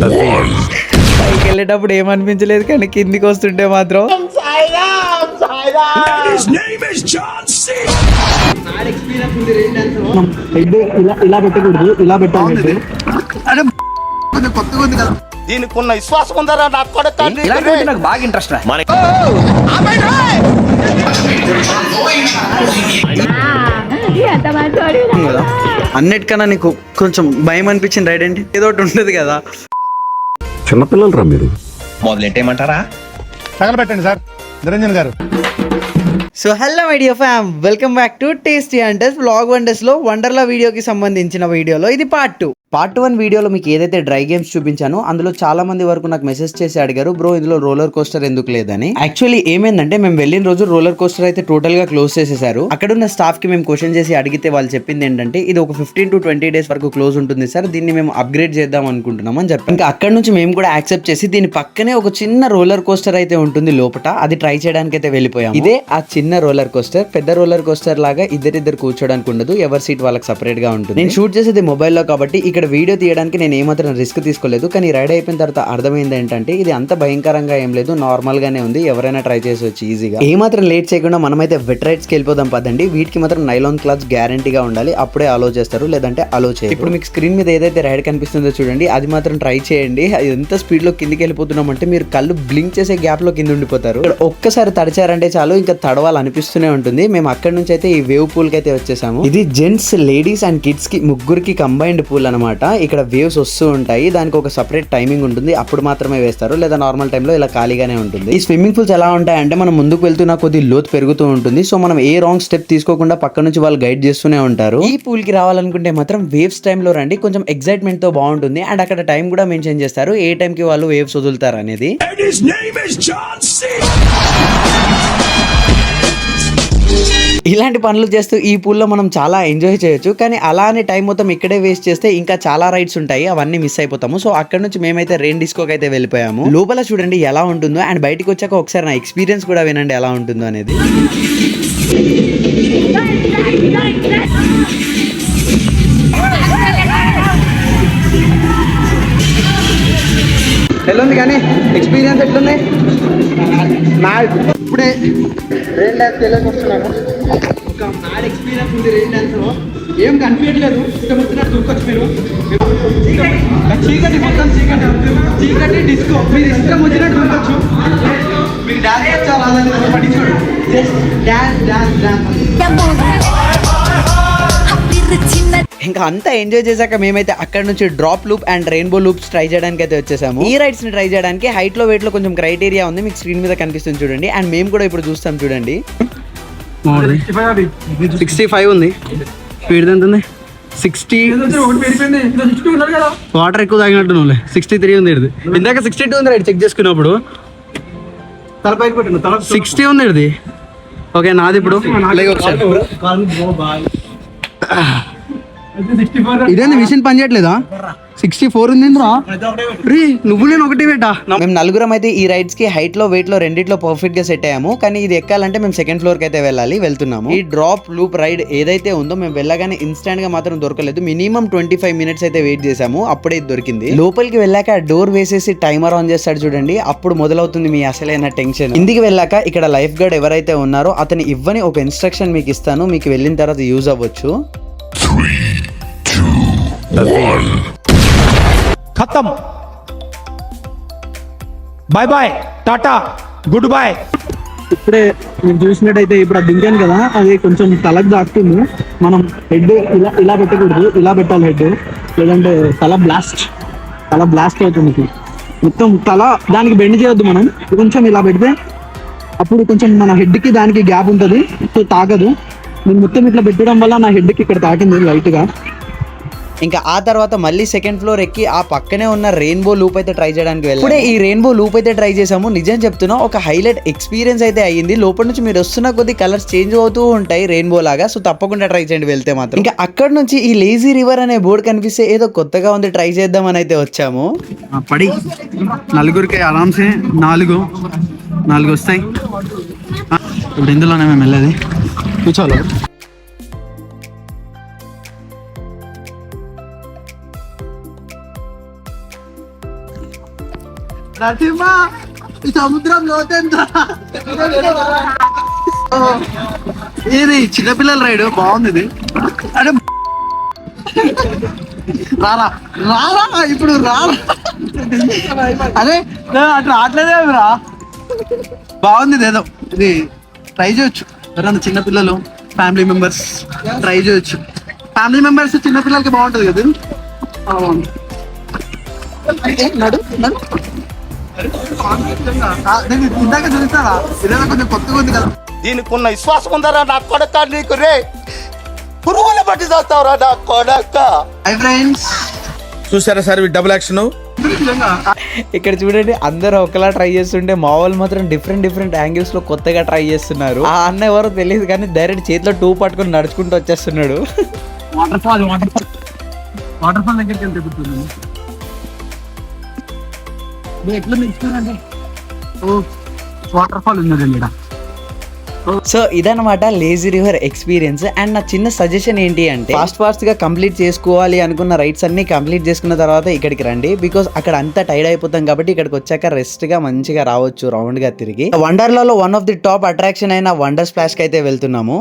పైకి వెళ్ళేటప్పుడు ఏమనిపించలేదు, కానీ కిందికి వస్తుంటే మాత్రం ఇలా పెట్టకూడదు, ఇలా పెట్టాలి. దీనికి ఉన్న విశ్వాసం ఉందరా నాకు కూడా నాకు బాగా ఇంట్రెస్ట్. అన్నిటికన్నా నీకు కొంచెం భయం అనిపించింది రైడ్ ఏంటి? ఏదో ఒకటి ఉంటుంది కదా. చిన్నపిల్లలు రా మీరు. మొదలెట్టేయమంటారా? తగలబెట్టండి సార్ నిరంజన్ గారు. So hello my dear fam, welcome back to tasty hunters vlog wonders లో వండర్లా వీడియోకి సంబంధించిన వీడియోలో ఇది పార్ట్ 1 వీడియోలో మీకు ఏదైతే డ్రై గేమ్స్ చూపించానో అందులో చాలా మంది వరకు నాకు మెసేజ్ చేసి అడిగారు, బ్రో ఇందులో రోలర్ కోస్టర్ ఎందుకు లేదని. యాక్చువల్లీ ఏమైందంటే మేము వెళ్ళిన రోజు రోలర్ కోస్టర్ అయితే టోటల్ గా క్లోజ్ చేసేసారు. అక్కడ ఉన్న స్టాఫ్ కి మేము క్వశ్చన్ చేసి అడిగితే వాళ్ళు చెప్పింది ఏంటంటే ఇది ఒక 15 to 20 days వరకు క్లోజ్ ఉంటుంది సార్, దీన్ని మేము అప్గ్రేడ్ చేద్దాం అనుకుంటున్నాం అని చెప్పి. ఇంకా అక్కడ నుంచి మేము కూడా యాక్సెప్ట్ చేసి దీని పక్కనే ఒక చిన్న రోలర్ కోస్టర్ అయితే ఉంటుంది లోపల, అది ట్రై చేయడానికి అయితే వెళ్ళిపోయాం. ఇదే ఆ చిన్న రోలర్ కోస్టర్. పెద్ద రోలర్ కోస్టర్ లాగా ఇద్దరిద్దరు కూర్చోడానికి ఉండదు, ఎవరి సీట్ వాళ్ళకి సపరేట్ గా ఉంటుంది. నేను షూట్ చేసేది మొబైల్లో కాబట్టి ఇక్కడ వీడియో తీయడానికి నేను ఏమాత్రం రిస్క్ తీసుకోలేదు. కానీ రైడ్ అయిపోయిన తర్వాత అర్థమైంది ఏంటంటే ఇది అంత భయంకరంగా ఏం లేదు, నార్మల్ గానే ఉంది, ఎవరైనా ట్రై చేసొచ్చు ఈజీగా. ఏమాత్రం లేట్ చేయకుండా మనమైతే వెట్ రైడ్స్ కి వెళ్ళిపోదాం పదండి. వీటికి మాత్రం నైలాన్ క్లాత్స్ గ్యారంటీగా ఉండాలి, అప్పుడే అలో చేస్తారు, లేదంటే అలో చేయరు. ఇప్పుడు మీకు స్క్రీన్ మీద ఏదైతే రైడ్ కనిపిస్తుందో చూడండి, అది మాత్రం ట్రై చేయండి. అది ఎంత స్పీడ్ లో కిందికి వెళ్ళిపోతున్నాం అంటే మీరు కళ్ళు బ్లింక్ చేసే గ్యాప్ లో కింద ఉండిపోతారు. ఒక్కసారి తడిచారంటే చాలు ఇంకా తడవాలనిపిస్తూనే ఉంటుంది. మేము అక్కడ నుంచి అయితే ఈ వేవ్ పూల్ కి అయితే వచ్చేసాము. ఇది జెంట్స్, లేడీస్ అండ్ కిడ్స్ కి ముగ్గురికి కంబైన్డ్ పూల్ అనమాట. ఇక్కడ వేవ్స్ వస్తూ ఉంటాయి, దానికి ఒక సెపరేట్ టైమింగ్ ఉంటుంది, అప్పుడు మాత్రమే వేస్తారు, లేదా నార్మల్ టైంలో ఇలా ఖాళీగానే ఉంటుంది. ఈ స్విమ్మింగ్ పూల్స్ ఎలా ఉంటాయంటే మనం ముందుకు వెళ్తున్న కొద్ది లోతు పెరుగుతూ ఉంటుంది, సో మనం ఏ రాంగ్ స్టెప్ తీసుకోకుండా పక్క నుంచి వాళ్ళు గైడ్ చేస్తూనే ఉంటారు. ఈ పూల్ కి రావాలనుకుంటే మాత్రం వేవ్స్ టైమ్ లో రండి, కొంచెం ఎక్సైట్మెంట్ తో బాగుంటుంది. అండ్ అక్కడ టైం కూడా మెన్షన్ చేస్తారు, ఏ టైం కి వాళ్ళు వేవ్స్ వదులుతారు అనేది. ఇలాంటి పనులు చేస్తూ ఈ పూల్లో మనం చాలా ఎంజాయ్ చేయొచ్చు. కానీ అలానే టైం మొత్తం ఇక్కడే వేస్ట్ చేస్తే ఇంకా చాలా రైడ్స్ ఉంటాయి, అవన్నీ మిస్ అయిపోతాము. సో అక్కడ నుంచి మేమైతే రెయిన్ డిస్కోకి అయితే వెళ్ళిపోయాము. లోపల చూడండి ఎలా ఉంటుందో, అండ్ బయటకు వచ్చాక ఒకసారి నా ఎక్స్పీరియన్స్ కూడా వినండి ఎలా ఉంటుందో అనేది. ఎలా ఉంది కానీ ఎక్స్పీరియన్స్ ఎట్లుంది? ఇప్పుడే రెయిన్ డాన్స్ వెళ్ళేసి వస్తున్నాను. ఒక మ్యాడ్ ఎక్స్పీరియన్స్ ఉంది రెయిన్ డాన్స్ లో, ఏం కనిపించట్లేదు, ఇష్టం వచ్చినట్టు దూకొచ్చు మీరు. చీకటి మొత్తం చీకటి డిస్కో, మీరు ఇష్టం వచ్చినట్టు దూకొచ్చు. మీకు డాన్స్ వచ్చా రాదని పట్టించుకోండి, జస్ట్ డాన్స్ డాన్స్ డాన్స్. ఇంకా అంతా ఎంజాయ్ చేశాక మేమైతే అక్కడ నుంచి drop loop and rainbow loops try చేయడానికి అయితే వచ్చేసాము. ఈ రైడ్స్ ని ట్రై చేయడానికి హైట్ లో వెయిట్ లో కొంచెం క్రైటీరియా ఉంది, మీకు స్క్రీన్ మీద కనిపిస్తుంది చూడండి. అండ్ మేము కూడా ఇప్పుడు చూస్తాం చూడండి, 65 ఉంది. స్పీడ్ ఎంత ఉంది? 60. వాటర్ ఎక్కువ తాగినట్టు నువ్వు. 63 ఉంది. ఇందాక 62 ఉంది రైడ్ చెక్ చేసుకున్నప్పుడు. 60 ఉంది ఇది. ఓకే నాది ఇప్పుడు ఇదేంది మిషన్ పని చేయట్లేదా? 64 ఉంది. నువ్వు నేను ఒకటి పెట్టా. మేము నలుగురం అయితే ఈ రైడ్స్ కి హైట్ లో వెయిట్ లో రెండిట్లో పర్ఫెక్ట్ గా సెట్ అయ్యాము. కానీ ఇది ఎక్కాలంటే మేము సెకండ్ ఫ్లోర్ కి అయితే వెళ్తున్నాము. ఈ డ్రాప్ లూప్ రైడ్ ఏదైతే ఉందో మేము వెళ్ళగానే ఇన్స్టాంట్ గా మాత్రం దొరకలేదు, మినిమం 25 minutes అయితే వెయిట్ చేసాము, అప్పుడే దొరికింది. లోపలికి వెళ్ళాక డోర్ వేసేసి టైమర్ ఆన్ చేస్తాడు చూడండి, అప్పుడు మొదలవుతుంది మీ అసలైన టెన్షన్. ఇంటికి వెళ్ళాక ఇక్కడ లైఫ్ గార్డ్ ఎవరైతే ఉన్నారో అతను ఇవ్వని ఒక ఇన్స్ట్రక్షన్ మీకు ఇస్తాను, మీకు వెళ్ళిన తర్వాత యూజ్ అవ్వచ్చు. 3, 2, 1 ఖతం. Bye bye, tata, good boy. ఇప్పుడే నేను చూసినట్టయితే ఇప్పుడు అది దించాను కదా, అది కొంచెం తలకు దాక్కుతుంది. మనం హెడ్ ఇలా పెట్టకూడదు, ఇలా పెట్టాలి హెడ్, లేదంటే తల బ్లాస్ట్ అవుతుంది. మొత్తం తల దానికి బెండ్ చేయొద్దు, మనం కొంచెం ఇలా పెడితే అప్పుడు కొంచెం మన హెడ్కి దానికి గ్యాప్ ఉంటుంది, సో తాగదు. నేను మొత్తం ఇట్లా పెట్టడం వల్ల నా హెడ్కి ఇక్కడ తాకింది లైట్గా. ఇంకా ఆ తర్వాత మళ్ళీ సెకండ్ ఫ్లోర్ ఎక్కి ఆ పక్కనే ఉన్న రెయిన్బో లూప్ అయితే ట్రై చేయడానికి వెళ్ళాము. ఇప్పుడే ఈ రెయిన్బో లూప్ అయితే ట్రై చేసాము. నిజం చెప్తున్నా, ఒక హైలైట్ ఎక్స్పీరియన్స్ అయితే అయ్యింది. లోపల నుంచి మీరు వస్తున్న కొద్ది కలర్స్ చేంజ్ అవుతూ ఉంటాయి రెయిన్బో లాగా, సో తప్పకుండా ట్రై చేయండి వెళ్తే మాత్రం. ఇంకా అక్కడ నుంచి ఈ లేజీ రివర్ అనే బోర్డు కనిపిస్తే ఏదో కొత్తగా ఉంది, ట్రై చేద్దామని అయితే వచ్చాము. పడి నలుగురికి ఆరామ్సే 4 వస్తాయి. ఇప్పుడు ఇందులోనే మేము వెళ్ళేది, కూర్చోవాలి. నరసింహ ఈ సముద్రం లోతెంత ఇది చిన్నపిల్లల రైడ్ బాగుంది ఇది. అరే రారా రారా ఇప్పుడు రారా అరే అట్లా ఆటలేదే రా బాగుంది ఇది ఏదో ఇది ట్రై చేయొచ్చు ఎవరన్నా చిన్నపిల్లలు ఫ్యామిలీ మెంబర్స్ ట్రై చేయొచ్చు ఫ్యామిలీ మెంబర్స్ చిన్నపిల్లలకి బాగుంటుంది కదా నడు నడు ఇందాక చూస్తారా ఇదేదో కొంచెం కొత్తగా ఉంది కదా దీనికి ఉన్న విశ్వాసం ఉందరా నా కొడక నీకు రే పురుగుల పట్టి చేస్తావురా నా కొడక హై ఫ్రెండ్స్ చూసారా సార్ డబుల్ యాక్షన్ ఇక్కడ చూడండి అందరూ ఒకలా ట్రై చేస్తుంటే మా వాళ్ళు మాత్రం డిఫరెంట్ యాంగిల్స్ లో కొత్తగా ట్రై చేస్తున్నారు. ఆ అన్న ఎవరో తెలియదు కానీ డైరెక్ట్ చేతిలో టూ పట్టుకొని నడుచుకుంటూ వచ్చేస్తున్నాడు. వాటర్ ఫాల్ దగ్గరికి వెళ్తే కూర్చున్నాను ఎట్లా నిల్చున్నానంటే ఓ వాటర్ ఫాల్ ఉన్నదండి ఇక్కడ. సో ఇదన్నమాట లేజీ రివర్ ఎక్స్పీరియన్స్. అండ్ నా చిన్న సజెషన్ ఏంటి అంటే ఫాస్ట్ గా కంప్లీట్ చేసుకోవాలి అనుకున్న రైడ్స్ అన్ని కంప్లీట్ చేసుకున్న తర్వాత ఇక్కడికి రండి. బికాస్ అక్కడ అంతా టైర్డ్ అయిపోతాం కాబట్టి ఇక్కడికి వచ్చాక రెస్ట్ గా మంచిగా రావచ్చు రౌండ్ గా తిరిగి. వండర్లాలో one of the top attraction అయిన వండర్ స్ప్లాష్ కి అయితే వెళ్తున్నాము.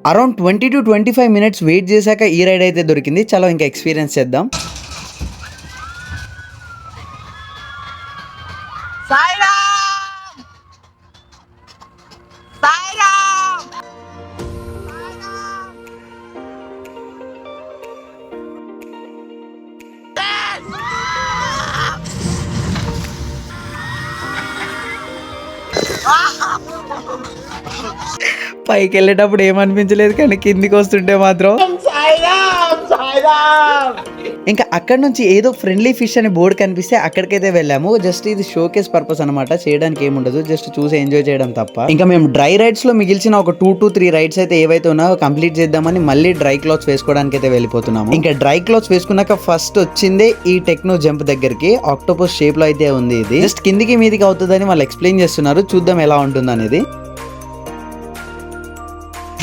అరౌండ్ 20 to 25 minutes వెయిట్ చేశాక ఈ రైడ్ అయితే దొరికింది. చలో ఇంకా ఎక్స్పీరియన్స్ చేద్దాం. పైకి వెళ్ళేటప్పుడు ఏమనిపించలేదు కానీ కిందికి వస్తుంటే మాత్రం ఇంకా అక్కడ నుంచి ఏదో ఫ్రెండ్లీ ఫిష్ అనే బోర్డు కనిపిస్తే అక్కడికైతే వెళ్ళాము. జస్ట్ ఇది షోకేస్ పర్పస్ అనమాట, చేయడానికి ఏముండదు, జస్ట్ చూసి ఎంజాయ్ చేయడం తప్ప. ఇంకా మేము డ్రై రైడ్స్ లో మిగిల్చిన ఒక 2 to 3 రైడ్స్ అయితే ఏవైతే ఉన్నాయో కంప్లీట్ చేద్దామని మళ్ళీ డ్రై క్లాత్స్ వేసుకోవడానికి అయితే వెళ్ళిపోతున్నాము. ఇంకా డ్రై క్లాత్స్ వేసుకున్నాక ఫస్ట్ వచ్చిందే ఈ టెక్నో జంప్ దగ్గరికి. ఆక్టోపస్ షేప్ లో అయితే ఉంది ఇది. జస్ట్ కిందికి మీదికి అవుతుందని వాళ్ళు ఎక్స్ప్లెయిన్ చేస్తున్నారు, చూద్దాం ఎలా ఉంటుంది అనేది.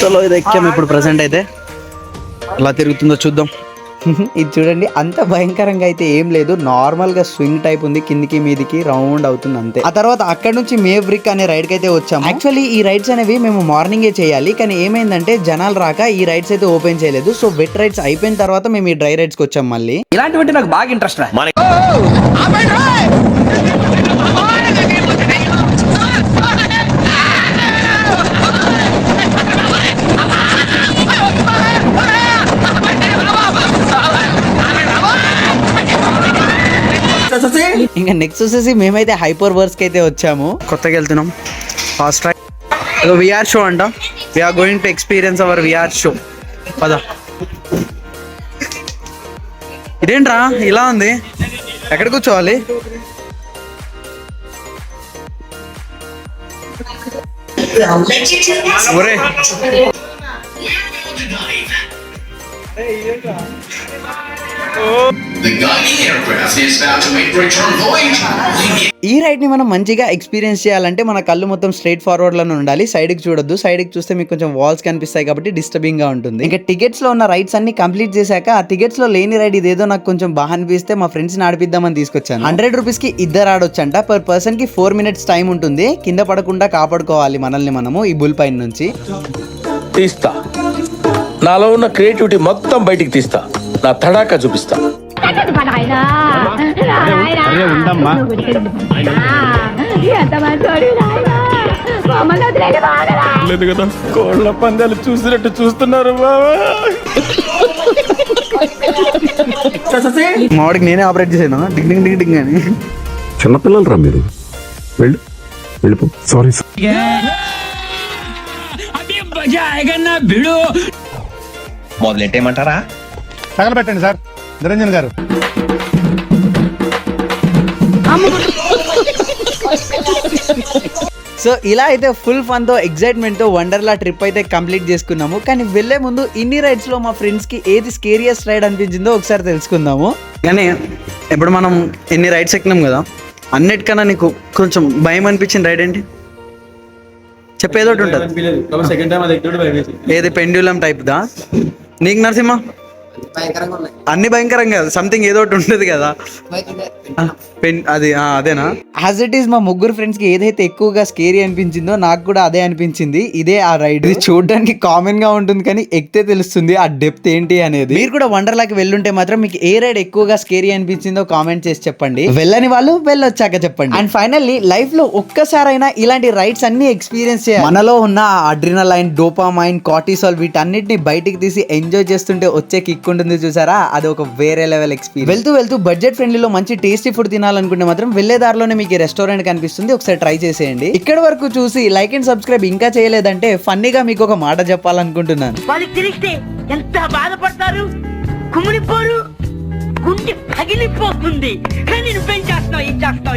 చలో ఇది ఎక్కాము ఇప్పుడు ప్రెసెంట్ అయితే. ఎలా తిరుగుతుందో చూద్దాం. ఇది చూడండి, అంత భయంకరంగా అయితే ఏం లేదు, నార్మల్ గా స్వింగ్ టైప్ ఉంది, కిందికి మీదికి రౌండ్ అవుతుంది అంతే. ఆ తర్వాత అక్కడ నుంచి మేవ్రిక్ అనే రైడ్ కి అయితే వచ్చాము. యాక్చువల్లీ ఈ రైడ్స్ అనేవి మేము మార్నింగే చేయాలి, కానీ ఏమైందంటే జనాలు రాక ఈ రైడ్స్ అయితే ఓపెన్ చేయలేదు. సో వెట్ రైడ్స్ అయిపోయిన తర్వాత మేము ఈ డ్రై రైడ్స్ కి వచ్చాం. మళ్ళీ ఇలాంటివంటే నాకు బాగా ఇంట్రెస్ట్ రా. ఇంకా నెక్స్ట్ వచ్చేసి మేమైతే హైపర్ వర్స్ కి అయితే వచ్చాము. కొత్తగా వెళ్తున్నాం ఫాస్ట్ ట్రాక్ విఆర్ షో అంట. VR going to experience our VR show. పద. ఇదేంట్రా ఇలా ఉంది, ఎక్కడ కూర్చోవాలి? ఒరే ఈ రైడ్ ని మనం మంచిగా ఎక్స్పీరియన్స్ చేయాలంటే మన కళ్ళు మొత్తం స్ట్రైట్ ఫార్వర్డ్ లోనే ఉండాలి, సైడ్ కి చూడొద్దు. సైడ్ కి చూస్తే మీకు కొంచెం వాల్స్ కనిపిస్తాయి కాబట్టి డిస్టర్బింగ్ గా ఉంటుంది. ఇంకా టికెట్స్ లో ఉన్న రైడ్స్ అన్ని కంప్లీట్ చేశాక ఆ టికెట్స్ లో లేని రైడ్ ఇదేదో నాకు కొంచెం బాగా అనిపిస్తే మా ఫ్రెండ్స్ ని ఆడిపిద్దామని తీసుకొచ్చాను. 100 rupees కి ఇద్దరు ఆడొచ్చంట. పర్ పర్సన్ కి 4 minutes టైం ఉంటుంది. కింద పడకుండా కాపాడుకోవాలి మనల్ని మనము ఈ బుల్ పైన నుంచి. తీస్తా, నాలో ఉన్న క్రియేటివిటీ మొత్తం బయటికి తీస్తా, నా తడాకా చూపిస్తా. లేదు కదా, కోళ్ళ పందాలు చూసినట్టు చూస్తున్నారు బాబా. మావాడికి నేనే ఆపరేట్ చేసాను డింగ్ డింగ్ డింగ్ డింగ్ అని. చిన్నపిల్లలు రా మీరు, వెళ్ళిపో. సారీ మొదలెట్టేయమంటారా? తగలబెట్టండి సార్ నిరంజన్ గారు. సో ఇలా అయితే ఫుల్ ఫన్ తో ఎక్సైట్మెంట్ తో వండర్లా ట్రిప్ అయితే కంప్లీట్ చేసుకున్నాము. కానీ వెళ్లే ముందు ఇన్ని రైడ్స్ లో మా ఫ్రెండ్స్ కి ఏది స్కేరియస్ట్ రైడ్ అనిపించిందో ఒకసారి తెలుసుకుందాము. కానీ ఇప్పుడు మనం ఎన్ని రైడ్స్ ఎక్కినాం కదా, అన్నిటికన్నా నీకు కొంచెం భయం అనిపించిన రైడ్ ఏంటి చెప్పేదోటి ఉంటుంది? ఏది పెండ్యులం టైప్ దా నీకు నరసింహ? అన్ని భయంకరంగా సంథింగ్ ఏదో ఒకటి ఉంటుంది కదా పెన్ అది అదేనా. యాజ్ ఇట్ ఈస్ మా ముగ్గురు ఫ్రెండ్స్ కి ఏదైతే ఎక్కువగా స్కేరీ అనిపించిందో నాకు కూడా అదే అనిపించింది. ఇదే ఆ రైడ్. ఇది చూడడానికి కామన్ గా ఉంటుంది కానీ ఎక్కితే తెలుస్తుంది ఆ డెప్త్ ఏంటి అనేది. మీరు కూడా వండర్లాకి వెళ్ళుంటే మాత్రం మీకు ఏ రైడ్ ఎక్కువగా స్కేరీ అనిపించిందో కామెంట్ చేసి చెప్పండి. వెళ్ళని వాళ్ళు వెళ్ళొచ్చాక చెప్పండి. అండ్ ఫైనల్లీ లైఫ్ లో ఒక్కసారైనా ఇలాంటి రైడ్స్ అన్ని ఎక్స్పీరియన్స్ చేయాలి. మనలో ఉన్న అడ్రినలైన్, డోపామైన్, కార్టిసాల్ వీటన్నిటిని బయటికి తీసి ఎంజాయ్ చేస్తుంటే వచ్చే కిక్ ఉంటుంది చూసారా, అది ఒక వేరే లెవెల్ ఎక్స్పీరియన్స్. వెళ్తూ వెళ్తూ బడ్జెట్ ఫ్రెండ్లీలో మంచి టేస్టీ ఫుడ్ తినాలనుకుంటే మాత్రం వెళ్లే దారిలోనే మీకు ఈ రెస్టారెంట్ కనిపిస్తుంది, ఒకసారి ట్రై చేసేయండి. ఇక్కడ వరకు చూసి లైక్ అండ్ సబ్స్క్రైబ్ ఇంకా చేయలేదంటే ఫన్నీగా మీకు ఒక మాట చెప్పాలనుకుంటున్నాను. వాళ్ళకి తెలిస్తే ఎంత బాధపడతారు, కుమిలిపోరు, గుండె పగిలిపోతుంది. కానీ నువ్వేం చేస్తావు, ఏం చేస్తావు?